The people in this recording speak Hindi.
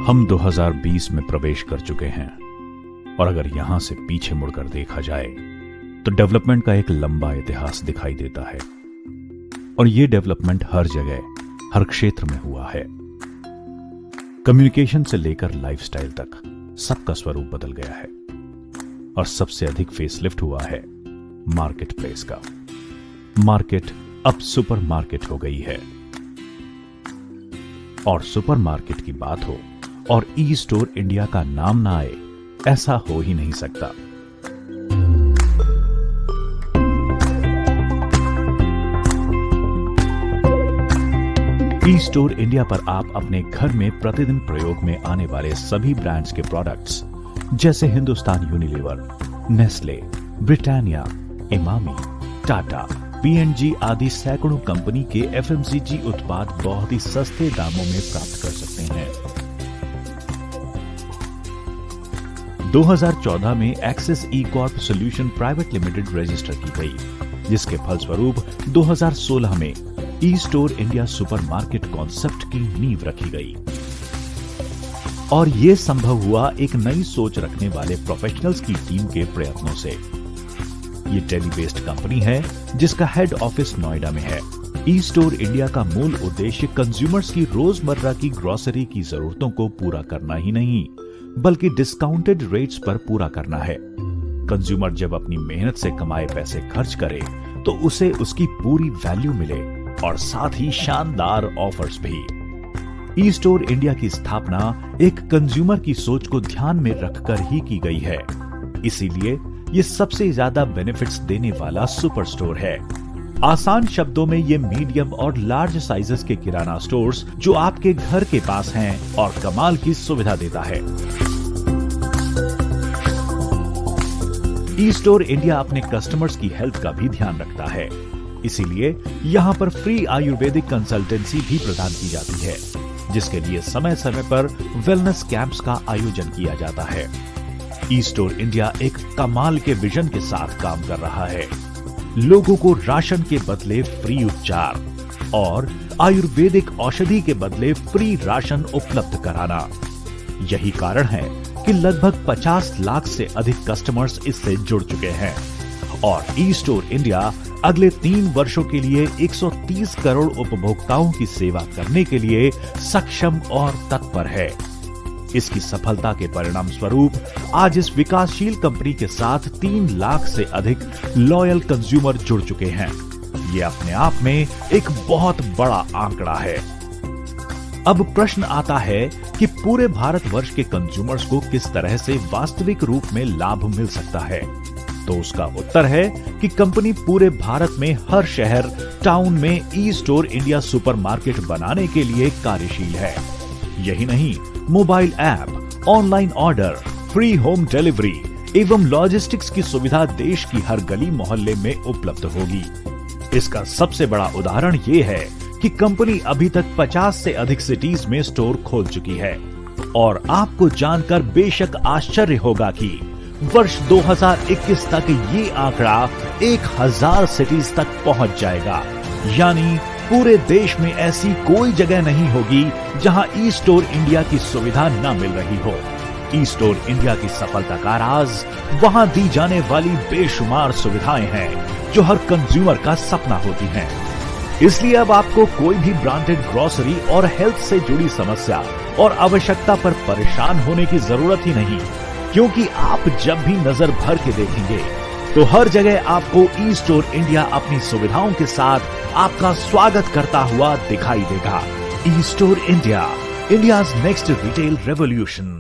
हम 2020 में प्रवेश कर चुके हैं और अगर यहां से पीछे मुड़कर देखा जाए तो डेवलपमेंट का एक लंबा इतिहास दिखाई देता है और यह डेवलपमेंट हर जगह, हर क्षेत्र में हुआ है। कम्युनिकेशन से लेकर लाइफस्टाइल तक सबका स्वरूप बदल गया है और सबसे अधिक फेसलिफ्ट हुआ है मार्केट प्लेस का। मार्केट अब सुपर मार्केट हो गई है और सुपर मार्केट की बात हो और ई स्टोर इंडिया का नाम ना आए, ऐसा हो ही नहीं सकता। ई स्टोर इंडिया पर आप अपने घर में प्रतिदिन प्रयोग में आने वाले सभी ब्रांड्स के प्रोडक्ट्स जैसे Hindustan Unilever, Nestle, Britannia, Emami, Tata, P&G आदि सैकड़ों कंपनी के FMCG उत्पाद बहुत ही सस्ते दामों में प्राप्त कर सकते हैं। 2014 में Access E Corp Solution Private Limited register की गई, जिसके फलस्वरूप 2016 में E store India supermarket concept की नींव रखी गई और यह संभव हुआ एक नई सोच रखने वाले प्रोफेशनल्स की टीम के प्रयत्नों से। ये दिल्ली बेस्ड कंपनी है जिसका हेड ऑफिस नोएडा में है। ई स्टोर इंडिया का मूल उद्देश्य कंज्यूमर्स की रोजमर्रा की ग्रोसरी की जरूरतों को पूरा करना ही नहीं बल्कि डिस्काउंटेड रेट्स पर पूरा करना है। कंज्यूमर जब अपनी मेहनत से कमाए पैसे खर्च करे तो उसे उसकी पूरी वैल्यू मिले और साथ ही शानदार ऑफर्स भी। ई स्टोर इंडिया की स्थापना एक कंज्यूमर की सोच को ध्यान में रखकर ही की गई है, इसीलिए ये सबसे ज्यादा बेनिफिट्स देने वाला सुपर स्टोर है। आसान शब्दों में ये मीडियम और लार्ज साइजेस के किराना स्टोर्स जो आपके घर के पास हैं और कमाल की सुविधा देता है। ई स्टोर इंडिया अपने कस्टमर्स की हेल्थ का भी ध्यान रखता है, इसीलिए यहाँ पर फ्री आयुर्वेदिक कंसल्टेंसी भी प्रदान की जाती है, जिसके लिए समय समय पर वेलनेस कैंप्स का आयोजन किया जाता है। ई स्टोर इंडिया एक कमाल के विजन के साथ काम कर रहा है, लोगों को राशन के बदले फ्री उपचार और आयुर्वेदिक औषधि के बदले फ्री राशन उपलब्ध कराना। यही कारण है कि लगभग 50 लाख से अधिक कस्टमर्स इससे जुड़ चुके हैं और ई स्टोर इंडिया अगले 3 वर्षों के लिए 130 करोड़ उपभोक्ताओं की सेवा करने के लिए सक्षम और तत्पर है। इसकी सफलता के परिणाम स्वरूप आज इस विकासशील कंपनी के साथ 3 लाख से अधिक लॉयल कंज्यूमर जुड़ चुके हैं। ये अपने आप में एक बहुत बड़ा आंकड़ा है। अब प्रश्न आता है कि पूरे भारतवर्ष के कंज्यूमर्स को किस तरह से वास्तविक रूप में लाभ मिल सकता है, तो उसका उत्तर है कि कंपनी पूरे भारत में हर शहर, टाउन में ई स्टोर इंडिया सुपरमार्केट बनाने के लिए कार्यशील है। यही नहीं, mobile app, online order, free home delivery एवं लॉजिस्टिक्स की सुविधा देश की हर गली मोहल्ले में उपलब्ध होगी। इसका सबसे बड़ा उदाहरण ये है कि कंपनी अभी तक 50 से अधिक सिटीज में स्टोर खोल चुकी है और आपको जानकर बेशक आश्चर्य होगा कि वर्ष 2021 तक ये आंकड़ा 1000 सिटीज तक पहुंच जाएगा। यानी पूरे देश में ऐसी कोई जगह नहीं होगी जहां ई स्टोर इंडिया की सुविधा न मिल रही हो। ई स्टोर इंडिया की सफलता का राज वहां दी जाने वाली बेशुमार सुविधाएं हैं जो हर कंज्यूमर का सपना होती हैं। इसलिए अब आपको कोई भी ब्रांडेड ग्रोसरी और हेल्थ से जुड़ी समस्या और आवश्यकता पर परेशान होने की जरूरत ही नहीं, क्योंकि आप जब भी नजर भर के देखेंगे तो हर जगह आपको ई स्टोर इंडिया अपनी सुविधाओं के साथ आपका स्वागत करता हुआ दिखाई देगा। ई store India, India's next retail revolution.